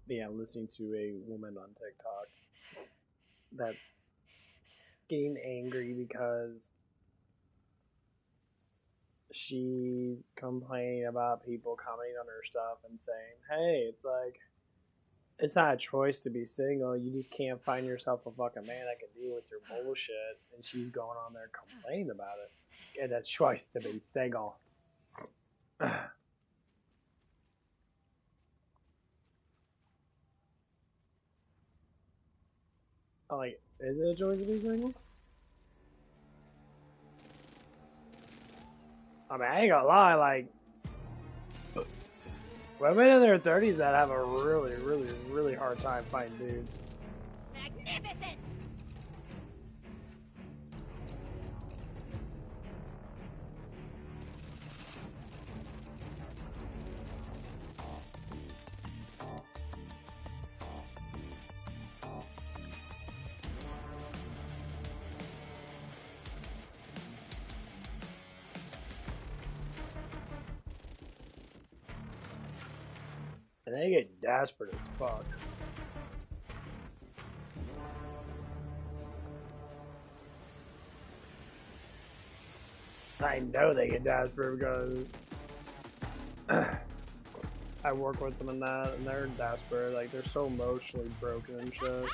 yeah, listening to a woman on TikTok that's getting angry because she's complaining about people commenting on her stuff and saying, "Hey, it's like it's not a choice to be single. You just can't find yourself a fucking man that can deal with your bullshit." And she's going on there complaining about it. It's a choice to be single. I'm like, is it a choice to be single? I mean, I ain't gonna lie, like, women in their 30s that have a really, really, really hard time finding dudes. Magnificent! And they get desperate as fuck. I know they get desperate because I work with them in that, and they're desperate. Like, they're so emotionally broken and shit.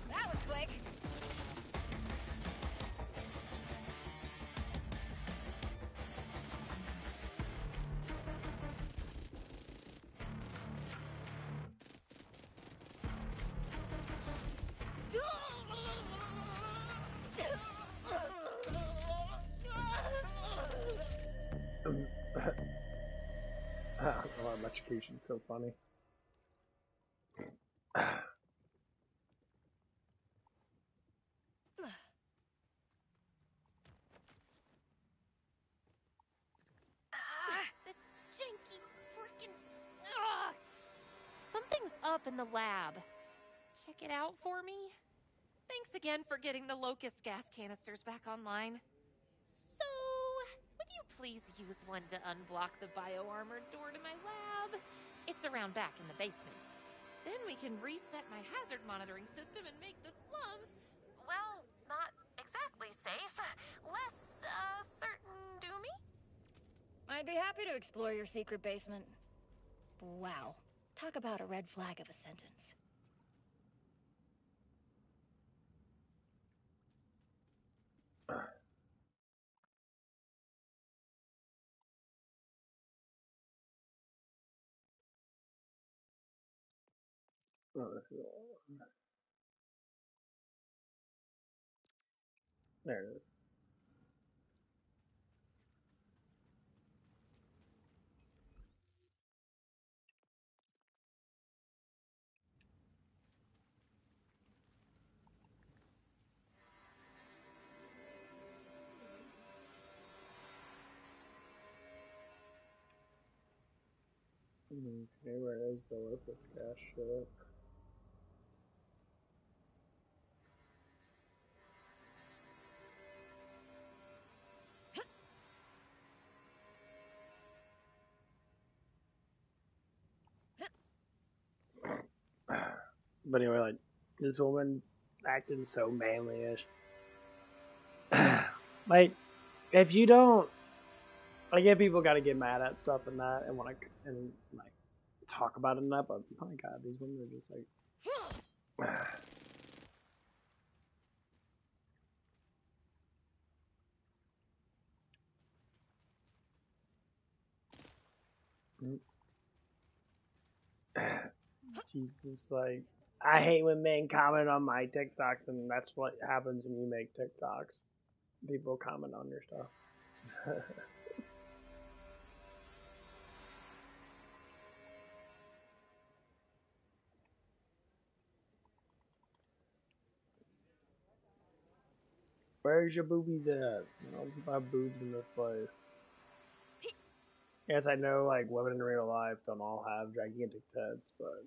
That was quick. Oh, electrocution's so funny. This janky freaking. Something's up in the lab. Check it out for me. Thanks again for getting the locust gas canisters back online. So, would you please use one to unblock the bio-armored door to my lab? It's around back in the basement. Then we can reset my hazard monitoring system and make the slums, well, not exactly safe. Less, certain doomy? I'd be happy to explore your secret basement. Wow. Talk about a red flag of a sentence. Oh, this is there it is. Okay, where is the locust gas shit? But anyway, like, this woman's acting so manly-ish. Like, if you don't, I get people got to get mad at stuff and that, and want to, and like talk about it and that. But my God, these women are just like, Jesus, like, I hate when men comment on my TikToks, and that's what happens when you make TikToks. People comment on your stuff. Where's your boobies at? I don't have boobs in this place. Yes, I know, like, women in real life don't all have gigantic tits, but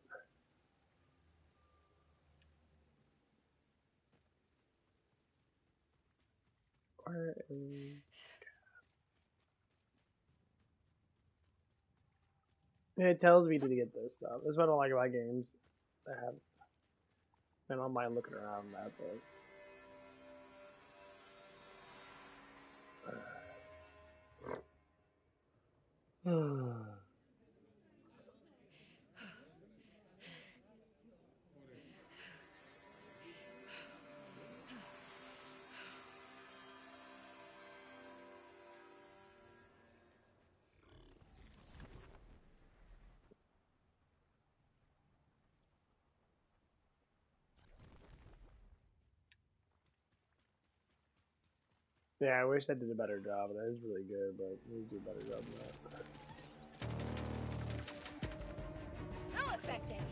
Where is... It tells me to get this stuff. That's what I don't like about games that have... I don't mind looking around that, but... Yeah, I wish I did a better job. That is really good, but we need to do a better job than that. So effective.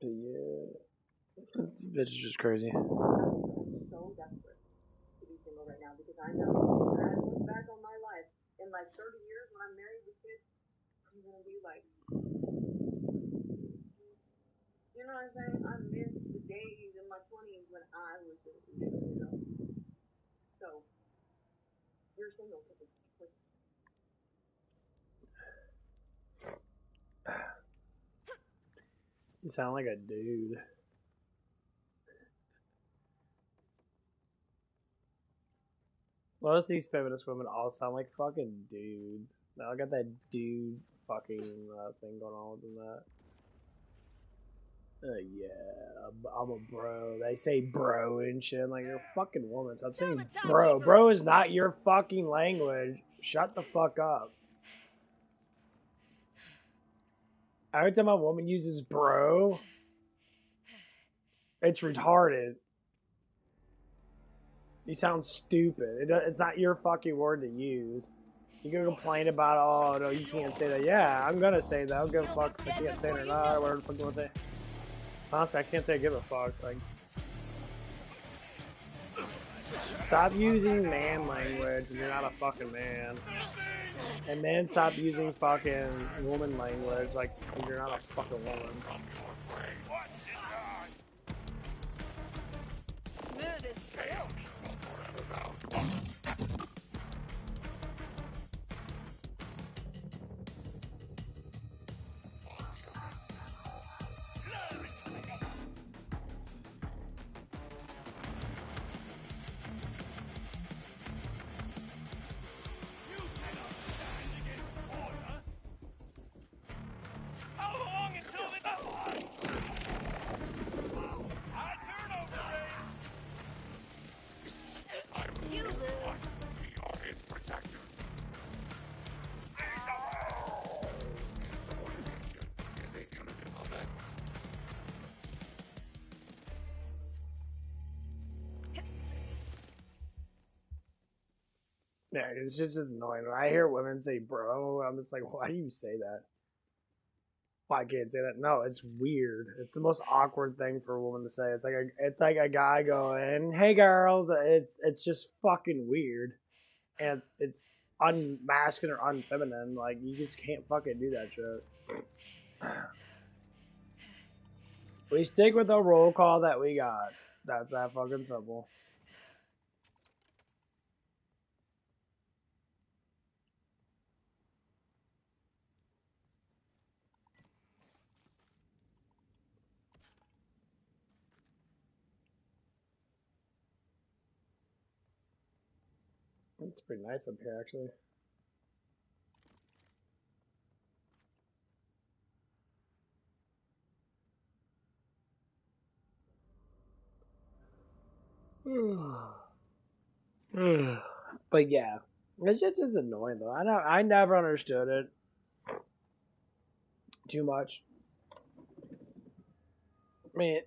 But yeah, this bitch is just crazy. I'm so desperate to be single right now because I know when I look back on my life in like 30 years when I'm married with kids, I'm gonna be like, you know what I'm saying? I miss the days in my 20s when I was single, you know. So you're single because of choice. You sound like a dude. Most of these feminist women all sound like fucking dudes. Now I got that dude fucking thing going on with them. Yeah, I'm a bro. They say bro and shit. I'm like, you're a fucking woman. Stop saying bro. Bro is not your fucking language. Shut the fuck up. Every time a woman uses bro, it's retarded. You sound stupid. It's not your fucking word to use. You can complain about, oh, no, you can't say that. Yeah, I'm gonna say that. I don't give a fuck if I can't say it or not, or whatever the fuck you wanna say. Honestly, I can't say I give a fuck. Like, stop using man language when you're not a fucking man. And then stop using fucking woman language like when you're not a fucking woman. Smooth as silk. Yeah, it's just annoying. When I hear women say bro, I'm just like, why do you say that? Why I can't say that? No, it's weird. It's the most awkward thing for a woman to say. It's like a guy going, "Hey girls," it's just fucking weird, and it's unmasculine or unfeminine. Like you just can't fucking do that shit. We stick with the roll call that we got. That's that fucking simple. It's pretty nice up here, actually. But yeah, it's just annoying though. I never understood it too much. I mean,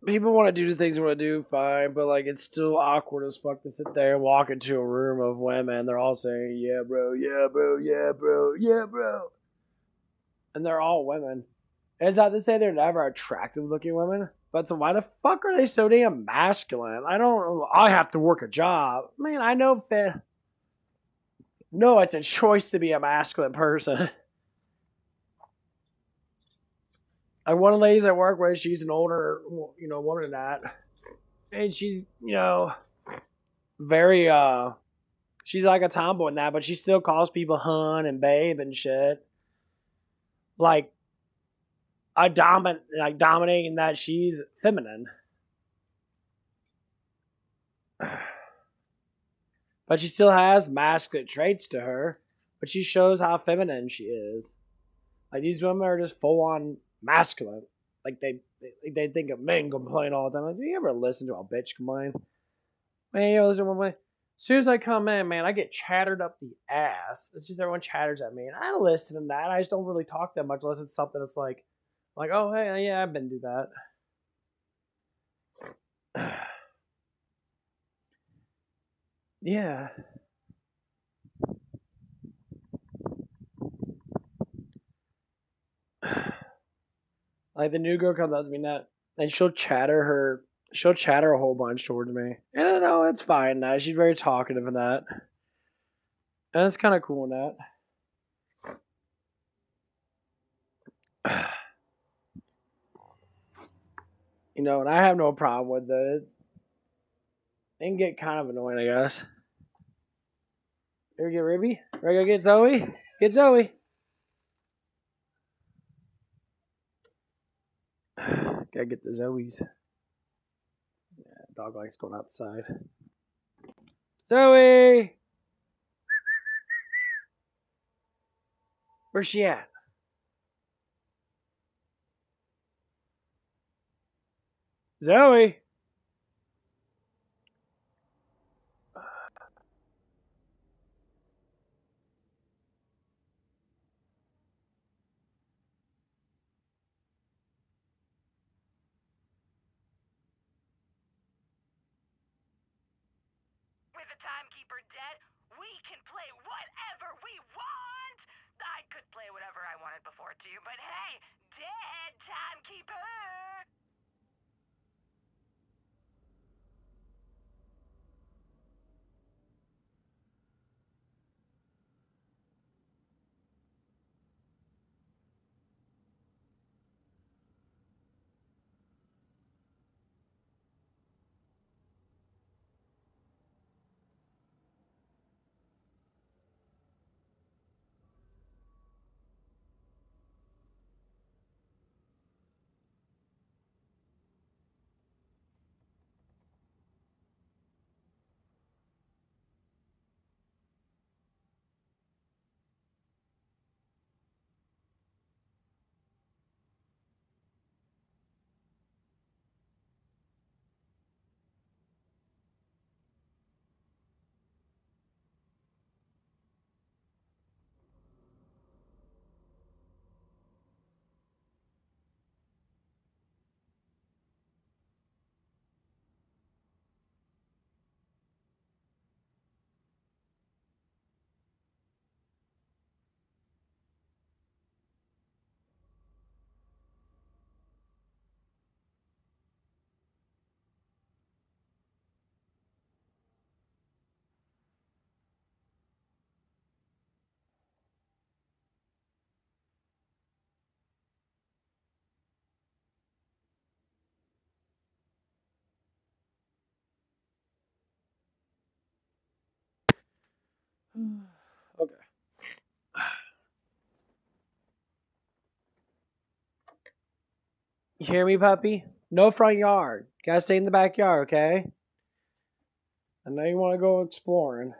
people want to do the things they want to do, fine, but like it's still awkward as fuck to sit there and walk into a room of women. They're all saying, "Yeah, bro, yeah, bro, yeah, bro, yeah, bro." and they're all women. It's not to say they're never attractive looking women, but so why the fuck are they so damn masculine? I have to work a job. Man, I know that. No, it's a choice to be a masculine person. Like one of the ladies I work with, she's an older, woman than that, and she's, very, she's like a tomboy in that, but she still calls people hun and babe and shit. Like, dominating that she's feminine. But she still has masculine traits to her, but she shows how feminine she is. Like, these women are just full on masculine. Like, they think of men complain all the time. Like, do you ever listen to a bitch complain? Man, listen to one. As soon as I come in, man, I get chattered up the ass. It's just everyone chatters at me, and I listen to that. I just don't really talk that much unless it's something that's like, oh hey, yeah, I've been through that. Yeah. Like the new girl comes up to me now, and she'll chatter a whole bunch towards me, and I know it's fine now. She's very talkative in that, and it's kind of cool in that. And I have no problem with it. It can get kind of annoying, I guess. Here we get Ribby. We're gonna get Zoe. Get Zoe. Gotta get the Zoes. Yeah, dog likes going outside. Zoe! Where's she at? Zoe! With the timekeeper dead, we can play whatever we want! I could play whatever I wanted before too, but hey, dead timekeeper! Okay. You hear me, puppy? No front yard. Gotta stay in the backyard, okay? I know you want to go exploring.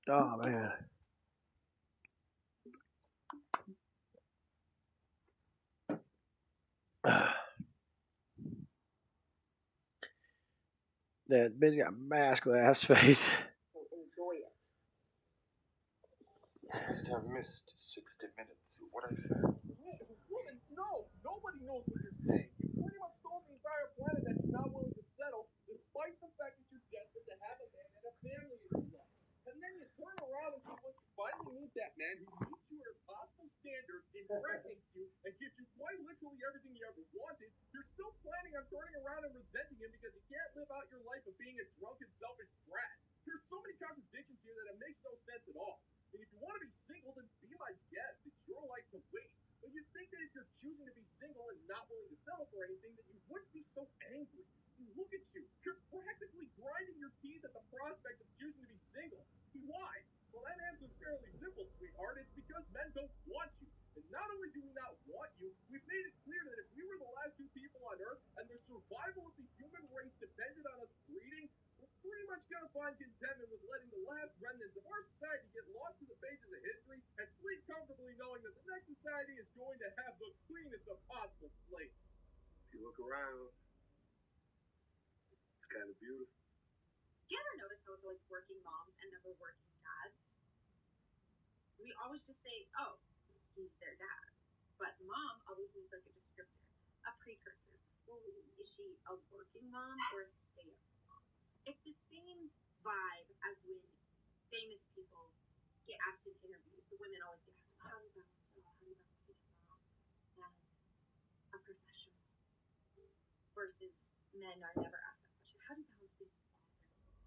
Oh man. That bitch got masculine ass face. So enjoy it. I must have missed 60 minutes. What I said? Woman, no! Nobody knows what you're saying. You pretty much told the entire planet that you're not willing to settle, despite the fact that you're desperate to have a man and a family in your life. And then you turn around and see once you finally meet that man who meets you at a possible standard, impregnates you, and gives you quite literally everything you ever wanted, you're still planning on turning around and resenting him because you can't live out your life of being a drunken, selfish brat. There's so many contradictions here that it makes no sense at all. And if you want to be single, then be my guest. It's your life to waste. But you think that if you're choosing to be single and not willing to settle for anything, that you wouldn't be so angry. And look at you. You're practically grinding your teeth at the prospect of choosing to be single. Why? Well, that answer's fairly simple, sweetheart. It's because men don't want you. And not only do we not want you, we've made it clear that if we were the last two people on Earth and the survival of the human race depended on us breeding, we're pretty much going to find contentment with letting the last remnants of our society get lost to the pages of history and sleep comfortably knowing that the next society is going to have the cleanest of possible slates. If you look around, it's kind of beautiful. Do you ever notice how it's always working moms and never working dads? We always just say, oh, he's their dad. But mom always needs like a descriptor, a precursor. Well, is she a working mom or a stay-at-home mom? It's the same vibe as when famous people get asked in interviews. The women always get asked, how do you balance it all? How do you balance being a mom and a professional? Versus men are never asked that question. How do you balance being a father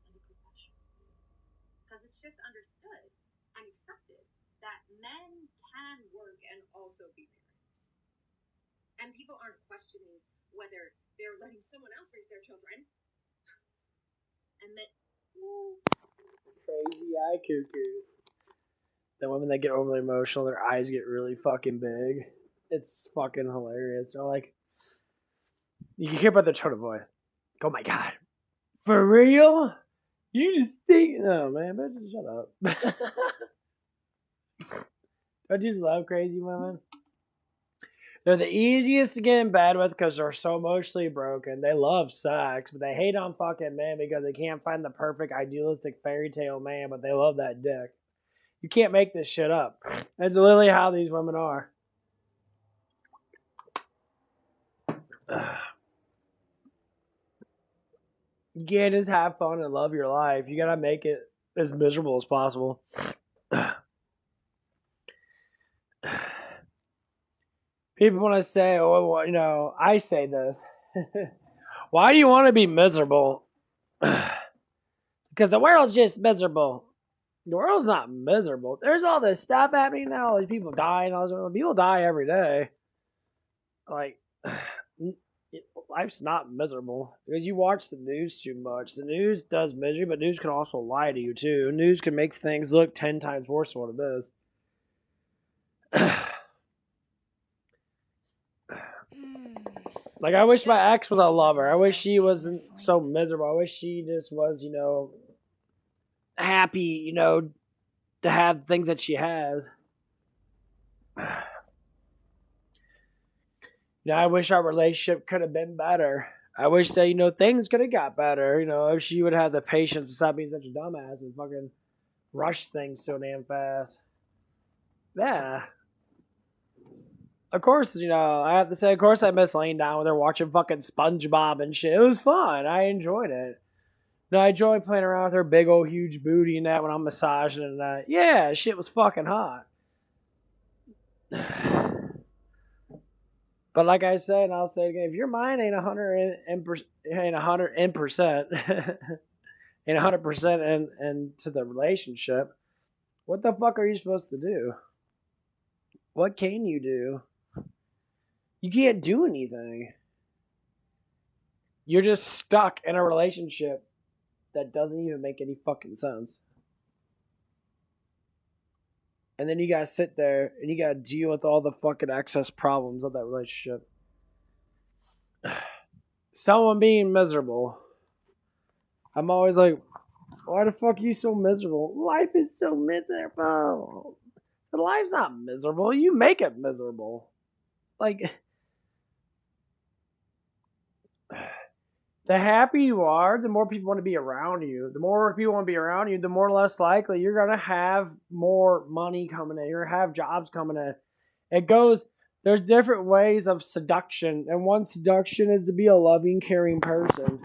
and a professional? Because it's just understood and accepted that men can work and also be parents. And people aren't questioning whether they're letting someone else raise their children. And that Crazy eye cuckoos. The women that get overly emotional, their eyes get really fucking big. It's fucking hilarious. They're like, you can hear by their tone of voice. Oh my god, for real? You just think? No, man, bitch, shut up. I just love crazy women. They're the easiest to get in bed with because they're so emotionally broken. They love sex, but they hate on fucking men because they can't find the perfect idealistic fairy tale man, but they love that dick. You can't make this shit up. That's literally how these women are. You can't just have fun and love your life. You gotta make it as miserable as possible. People want to say, oh, well, you know, I say this. Why do you want to be miserable? Because the world's just miserable. The world's not miserable. There's all this stuff happening now. Like people dying. All this. People die every day. Like, life's not miserable because you watch the news too much. The news does misery, but news can also lie to you too. News can make things look 10 times worse than what it is. Like, I wish my ex was a lover. I wish she wasn't so miserable. I wish she just was, you know, happy, you know, to have things that she has. You know, I wish our relationship could have been better. I wish that, you know, things could have got better. You know, if she would have the patience to stop being such a dumbass and fucking rush things so damn fast. Yeah. Of course, you know, I have to say, of course I miss laying down with her watching fucking SpongeBob and shit. It was fun. I enjoyed it. No, I enjoy playing around with her big old huge booty and that when I'm massaging and that. Yeah, shit was fucking hot. But like I said, and I'll say it again, if your mind ain't 100% ain't 100% into the relationship, what the fuck are you supposed to do? What can you do? You can't do anything. You're just stuck in a relationship that doesn't even make any fucking sense. And then you gotta sit there and you gotta deal with all the fucking excess problems of that relationship. Someone being miserable. I'm always like, why the fuck are you so miserable? Life is so miserable. But life's not miserable. You make it miserable. Like, The happier you are, the more people want to be around you. The more people want to be around you, the more less likely you're going to have more money coming in. You're going to have jobs coming in. It goes, there's different ways of seduction. And one seduction is to be a loving, caring person.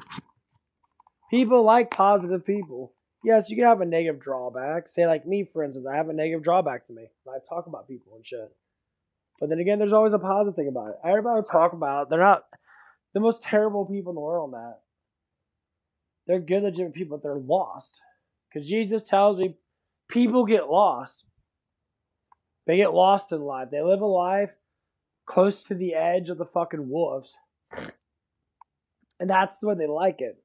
People like positive people. Yes, you can have a negative drawback. Say like me, for instance, I have a negative drawback to me. I talk about people and shit. But then again, there's always a positive thing about it. Everybody talk about, they're not the most terrible people in the world, Matt. They're good, legitimate people, but they're lost. Because Jesus tells me people get lost. They get lost in life. They live a life close to the edge of the fucking wolves. And that's the way they like it.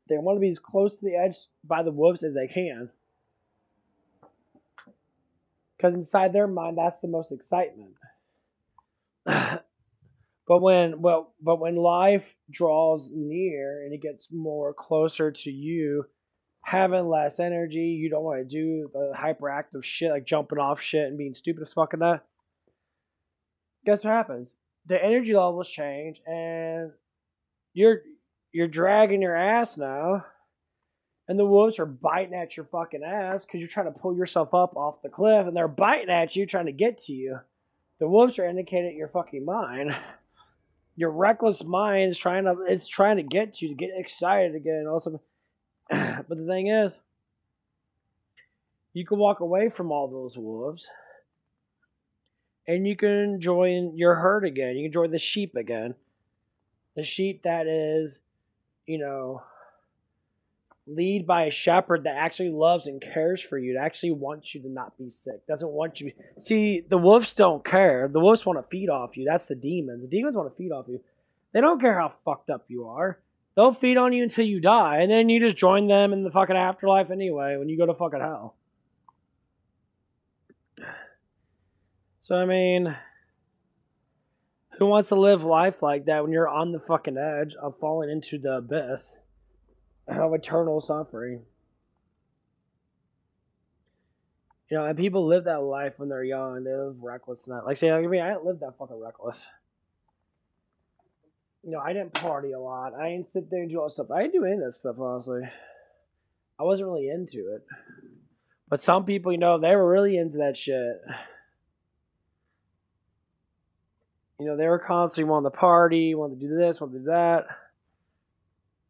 They want to be as close to the edge by the wolves as they can. Because inside their mind, that's the most excitement. But when life draws near and it gets more closer to you, having less energy, you don't want to do the hyperactive shit like jumping off shit and being stupid as fuck in that. Guess what happens? The energy levels change and you're dragging your ass now, and the wolves are biting at your fucking ass because you're trying to pull yourself up off the cliff, and they're biting at you trying to get to you. The wolves are indicating your fucking mind. Your reckless mind is trying to get to you, to get excited again. Also, but the thing is, you can walk away from all those wolves, and you can join your herd again. You can join the sheep again. The sheep that is, lead by a shepherd that actually loves and cares for you, that actually wants you to not be sick, doesn't want you to... See, the wolves don't care. The wolves want to feed off you. That's the demons. The demons want to feed off you. They don't care how fucked up you are. They'll feed on you until you die, and then you just join them in the fucking afterlife anyway when you go to fucking hell. So, I mean, who wants to live life like that when you're on the fucking edge of falling into the abyss of eternal suffering? And people live that life when they're young. They live reckless. Like, I didn't live that fucking reckless. I didn't party a lot. I didn't sit there and do all that stuff. I didn't do any of that stuff, honestly. I wasn't really into it. But some people, they were really into that shit. They were constantly wanting to party, wanting to do this, wanting to do that.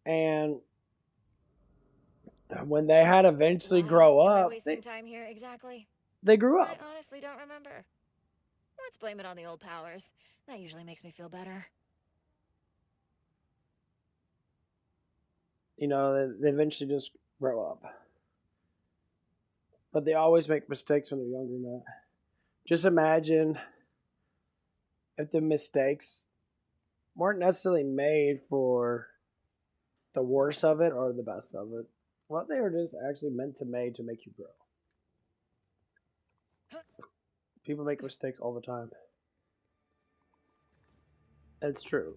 And when they had eventually grow up... Am I wasting time here, exactly? They grew up. I honestly don't remember. Let's blame it on the old powers. That usually makes me feel better. They eventually just grow up. But they always make mistakes when they're younger than that. Just imagine if the mistakes weren't necessarily made for the worst of it or the best of it. What they were just actually meant to make you grow. People make mistakes all the time. It's true.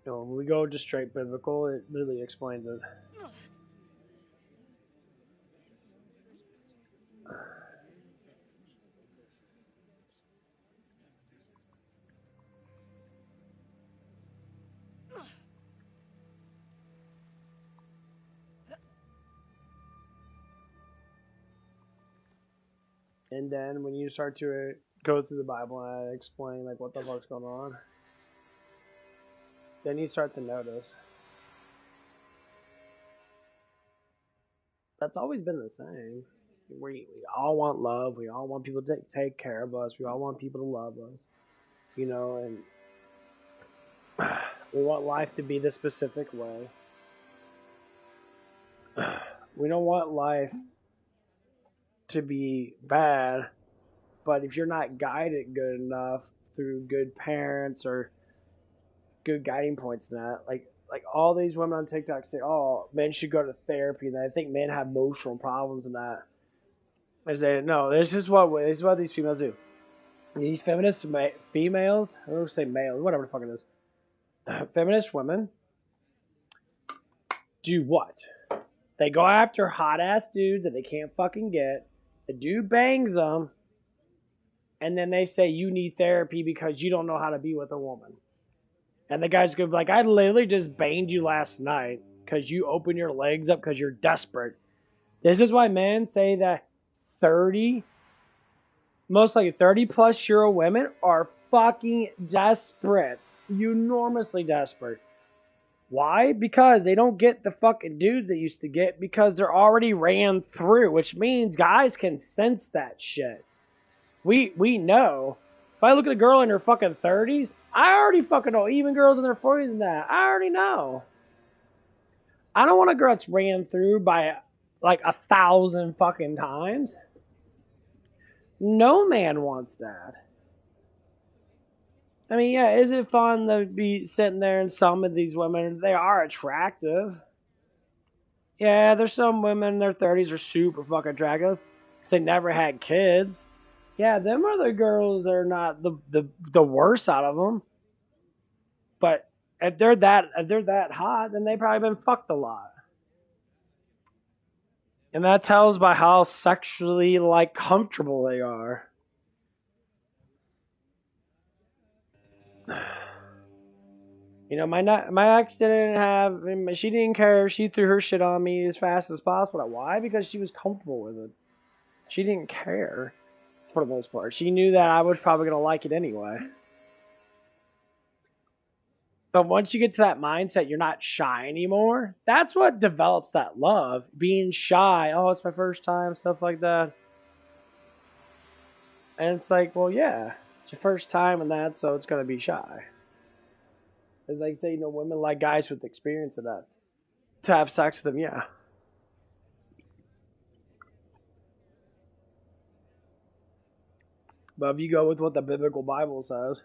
When we go just straight biblical, it literally explains it. And then when you start to go through the Bible and explain like what the fuck's going on, then you start to notice. That's always been the same. We all want love. We all want people to take care of us. We all want people to love us. And we want life to be the specific way. We don't want life to be bad, but if you're not guided good enough through good parents or good guiding points in that, like all these women on TikTok say, oh, men should go to therapy, and I think men have emotional problems in that. I say, no, this is what these females do. These feminist females, I don't say males, whatever the fuck it is. Feminist women do what? They go after hot ass dudes that they can't fucking get. The dude bangs them, and then they say you need therapy because you don't know how to be with a woman. And the guy's gonna be like, I literally just banged you last night because you open your legs up because you're desperate. This is why men say that 30, most likely 30 plus year old women are fucking desperate. Enormously desperate. Why? Because they don't get the fucking dudes they used to get because they're already ran through, which means guys can sense that shit. We know. If I look at a girl in her fucking 30s, I already fucking know. Even girls in their 40s and that, I already know. I don't want a girl that's ran through by like 1,000 fucking times. No man wants that. I mean, yeah, is it fun to be sitting there and some of these women, they are attractive. Yeah, there's some women in their 30s are super fucking attractive because they never had kids. Yeah, them other girls are not the worst out of them. But if they're that hot, then they probably been fucked a lot. And that tells by how sexually like comfortable they are. You know, my ex didn't have, she didn't care. She threw her shit on me as fast as possible. Why? Because she was comfortable with it. She didn't care for the most part. She knew that I was probably gonna like it anyway. But once you get to that mindset, you're not shy anymore. That's what develops that love. Being shy. Oh, it's my first time, stuff like that. And it's like, well, yeah, it's your first time and that, so it's gonna be shy. As they say, you know, women like guys with experience in that. To have sex with them, yeah. But if you go with what the biblical Bible says,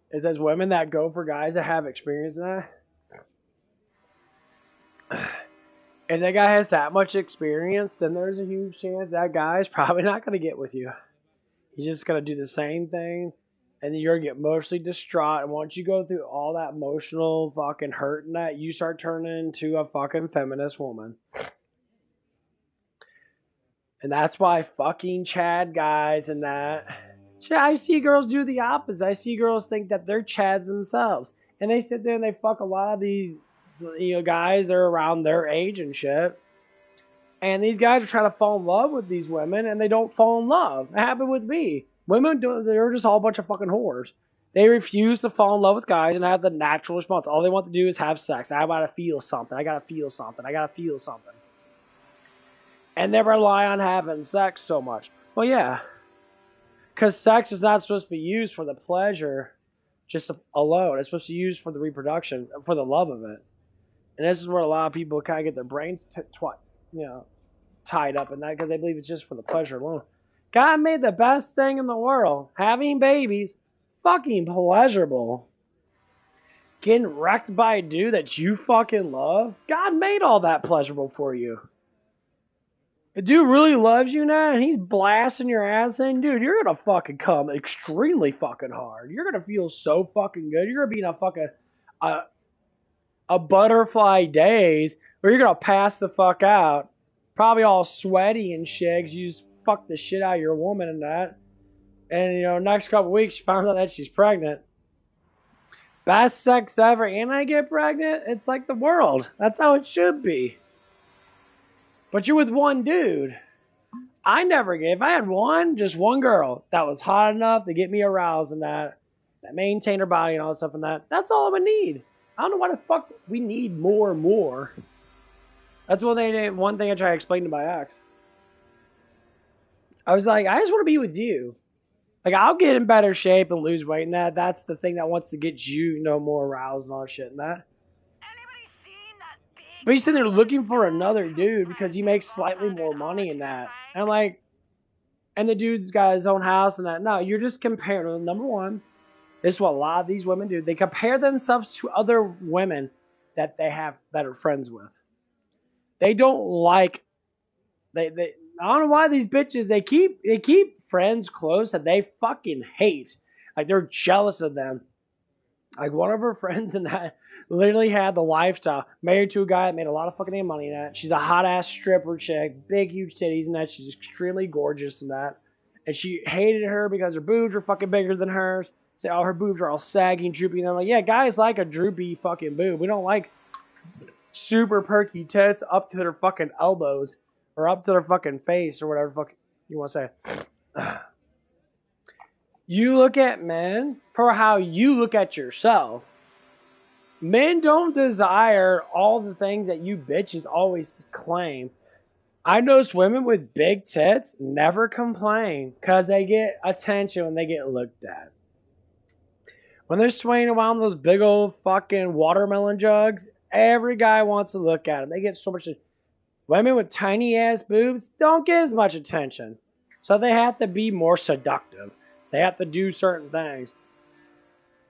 it says women that go for guys that have experience in that. If that guy has that much experience, then there's a huge chance that guy's probably not going to get with you. He's just going to do the same thing, and then you're going to get emotionally distraught. And once you go through all that emotional fucking hurt and that, you start turning into a fucking feminist woman. And that's why fucking Chad guys and that. I see girls do the opposite. I see girls think that they're Chads themselves. And they sit there and they fuck a lot of these, you know, guys that are around their age and shit. And these guys are trying to fall in love with these women and they don't fall in love. It happened with me. Women, they're just all a bunch of fucking whores. They refuse to fall in love with guys and have the natural response. All they want to do is have sex. I gotta feel something. I gotta feel something. I gotta feel something. And they rely on having sex so much. Well, yeah. Because sex is not supposed to be used for the pleasure just alone. It's supposed to be used for the reproduction, for the love of it. And this is where a lot of people kind of get their brains tied up in that because they believe it's just for the pleasure alone. God made the best thing in the world. Having babies, fucking pleasurable. Getting wrecked by a dude that you fucking love, God made all that pleasurable for you. If dude really loves you now and he's blasting your ass in, dude, you're gonna fucking come extremely fucking hard. You're gonna feel so fucking good. You're gonna be in a fucking a butterfly daze where you're gonna pass the fuck out, probably all sweaty and shit 'cause you just fucked the shit out of your woman and that. And you know, next couple weeks she finds out that she's pregnant. Best sex ever, and I get pregnant. It's like the world. That's how it should be. But you're with one dude. I never get. If I had just one girl that was hot enough to get me aroused and that maintained her body and all that stuff and that, that's all I would need. I don't know why the fuck we need more and more. That's one thing I try to explain to my ex. I was like, I just want to be with you. Like, I'll get in better shape and lose weight and that. That's the thing that wants to get you, more aroused and all that shit and that. But he's sitting there looking for another dude because he makes slightly more money in that. And I'm like, and the dude's got his own house and that. No, you're just comparing. Number one, this is what a lot of these women do. They compare themselves to other women that they have that are friends with. They don't like. I don't know why these bitches they keep friends close that they fucking hate. Like they're jealous of them. Like one of her friends in that literally had the lifestyle. Married to a guy that made a lot of fucking money in that. She's a hot ass stripper chick, big huge titties and that. She's extremely gorgeous and that. And she hated her because her boobs were fucking bigger than hers. Say, oh, her boobs are all saggy and droopy. And I'm like, yeah, guys like a droopy fucking boob. We don't like super perky tits up to their fucking elbows or up to their fucking face or whatever fuck you want to say. You look at men for how you look at yourself. Men don't desire all the things that you bitches always claim. I notice women with big tits never complain because they get attention when they get looked at. When they're swaying around those big old fucking watermelon jugs, every guy wants to look at them. They get so much. Women with tiny ass boobs don't get as much attention. So they have to be more seductive. They have to do certain things.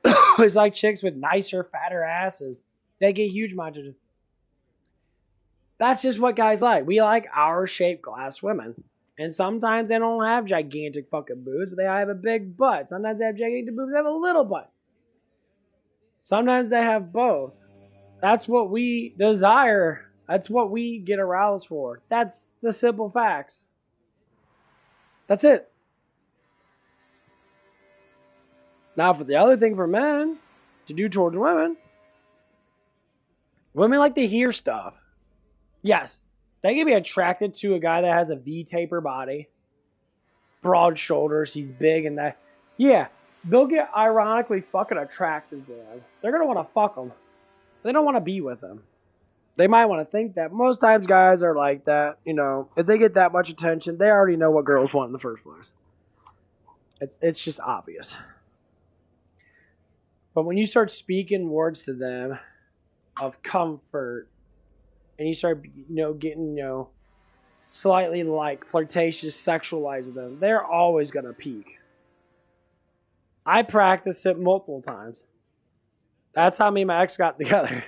It's like chicks with nicer, fatter asses. They get huge amounts of. That's just what guys like. We like our shaped glass women. And sometimes they don't have gigantic fucking boobs, but they have a big butt. Sometimes they have gigantic boobs, they have a little butt. Sometimes they have both. That's what we desire. That's what we get aroused for. That's the simple facts. That's it. Now, for the other thing for men to do towards women, women like to hear stuff. Yes, they can be attracted to a guy that has a V-taper body, broad shoulders, he's big and that. Yeah, they'll get ironically fucking attracted to them. They're going to want to fuck them. They don't want to be with them. They might want to think that. Most times guys are like that. You know, if they get that much attention, they already know what girls want in the first place. It's just obvious. But when you start speaking words to them of comfort, and you start, getting, slightly like flirtatious, sexualized with them, they're always going to peak. I practiced it multiple times. That's how me and my ex got together.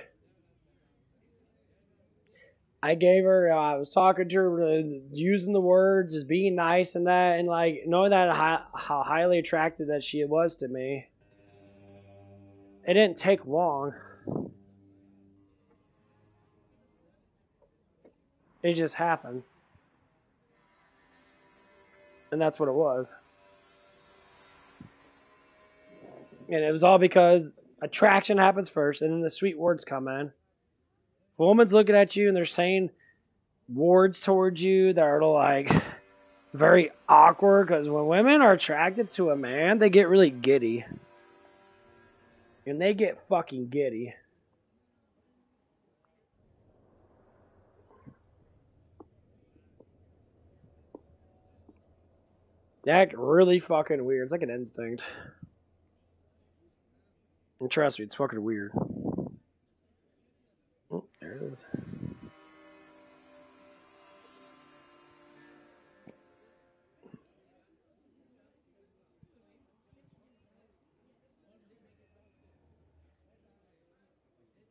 I gave her, I was talking to her, using the words, just being nice and that, and like knowing that how highly attracted that she was to me. It didn't take long. It just happened. And that's what it was. And it was all because attraction happens first, and then the sweet words come in. If a woman's looking at you and they're saying words towards you that are like very awkward, because when women are attracted to a man, they get really giddy. And they get fucking giddy. They act really fucking weird. It's like an instinct. And trust me, it's fucking weird. Oh, there it is.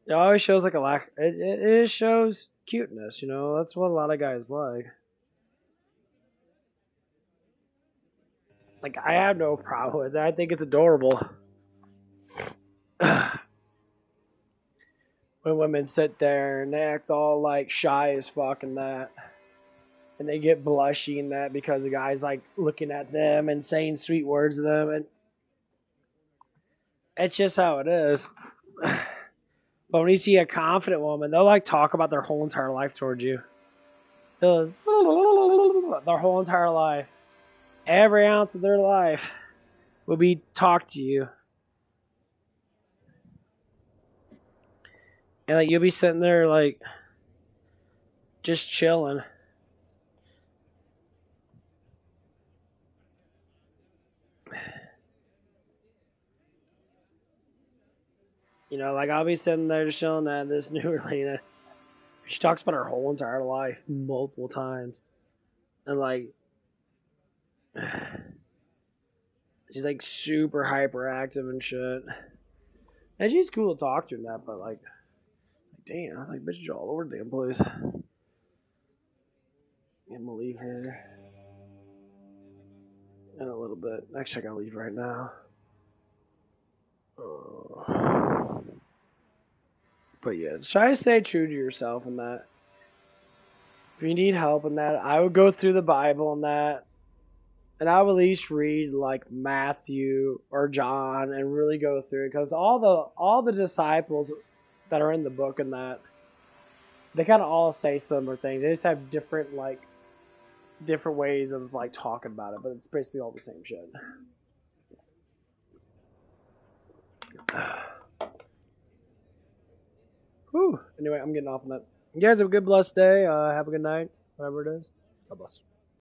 It always shows like a lack. It shows cuteness, That's what a lot of guys like. Like, I have no problem with that. I think it's adorable. When women sit there and they act all like shy as fuck and that. And they get blushy and that because the guy's like looking at them and saying sweet words to them. And it's just how it is. But when you see a confident woman, they'll like talk about their whole entire life towards you. They'll just, their whole entire life. Every ounce of their life will be talk to you. And like you'll be sitting there like just chilling. Like I'll be sitting there just chilling at this new Lena. She talks about her whole entire life multiple times. And like she's like super hyperactive and shit. And she's cool to talk to and that, but like damn, I was like, bitch, you're all over the damn place. I'm gonna leave her in a little bit. Actually, I gotta leave right now. But yeah, try to stay true to yourself in that. If you need help in that, I would go through the Bible and that. And I would at least read like Matthew or John and really go through it, because all the disciples that are in the book and that they kind of all say similar things. They just have different ways of like talking about it, but it's basically all the same shit. Whew. Anyway, I'm getting off on that. You guys have a good blessed day. Have a good night, whatever it is. God bless.